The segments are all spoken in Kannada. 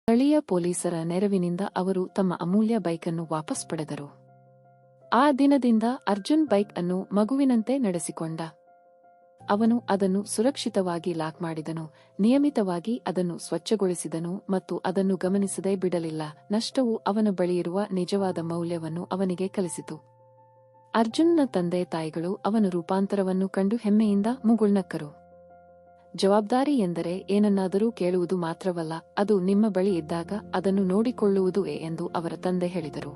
ಸ್ಥಳೀಯ ಪೊಲೀಸರ ನೆರವಿನಿಂದ ಅವರು ತಮ್ಮ ಅಮೂಲ್ಯ ಬೈಕನ್ನು ವಾಪಸ್ ಪಡೆದರು. ಆ ದಿನದಿಂದ ಅರ್ಜುನ್ ಬೈಕ್ ಅನ್ನು ಮಗುವಿನಂತೆ ನಡೆಸಿಕೊಂಡ. ಅವನು ಅದನ್ನು ಸುರಕ್ಷಿತವಾಗಿ ಲಾಕ್ ಮಾಡಿದನು, ನಿಯಮಿತವಾಗಿ ಅದನ್ನು ಸ್ವಚ್ಛಗೊಳಿಸಿದನು ಮತ್ತು ಅದನ್ನು ಗಮನಿಸದೇ ಬಿಡಲಿಲ್ಲ. ನಷ್ಟವು ಅವನ ಬಳಿಯಿರುವ ನಿಜವಾದ ಮೌಲ್ಯವನ್ನು ಅವನಿಗೆ ಕಲಿಸಿತು. ಅರ್ಜುನ್ನ ತಂದೆ ತಾಯಿಗಳು ಅವನ ರೂಪಾಂತರವನ್ನು ಕಂಡು ಹೆಮ್ಮೆಯಿಂದ ಮುಗುಳ್ನಕ್ಕರು. ಜವಾಬ್ದಾರಿ ಎಂದರೆ ಏನನ್ನಾದರೂ ಕೇಳುವುದು ಮಾತ್ರವಲ್ಲ, ಅದು ನಿಮ್ಮ ಬಳಿ ಇದ್ದಾಗ ಅದನ್ನು ನೋಡಿಕೊಳ್ಳುವುದು ಎಂದು ಅವರ ತಂದೆ ಹೇಳಿದರು.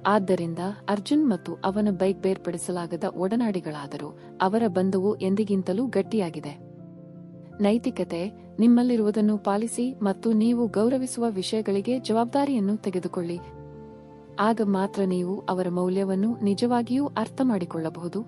ಆದ್ದರಿಂದ ಅರ್ಜುನ್ ಮತ್ತು ಅವನ ಬೈಕ್ ಬೇರ್ಪಡಿಸಲಾಗದ ಒಡನಾಡಿಗಳಾದರು. ಅವರ ಬಂಧವು ಎಂದಿಗಿಂತಲೂ ಗಟ್ಟಿಯಾಗಿದೆ. ನೈತಿಕತೆ: ನಿಮ್ಮಲ್ಲಿರುವುದನ್ನು ಪಾಲಿಸಿ ಮತ್ತು ನೀವು ಗೌರವಿಸುವ ವಿಷಯಗಳಿಗೆ ಜವಾಬ್ದಾರಿಯನ್ನು ತೆಗೆದುಕೊಳ್ಳಿ. ಆಗ ಮಾತ್ರ ನೀವು ಅವರ ಮೌಲ್ಯವನ್ನು ನಿಜವಾಗಿಯೂ ಅರ್ಥಮಾಡಿಕೊಳ್ಳಬಹುದು.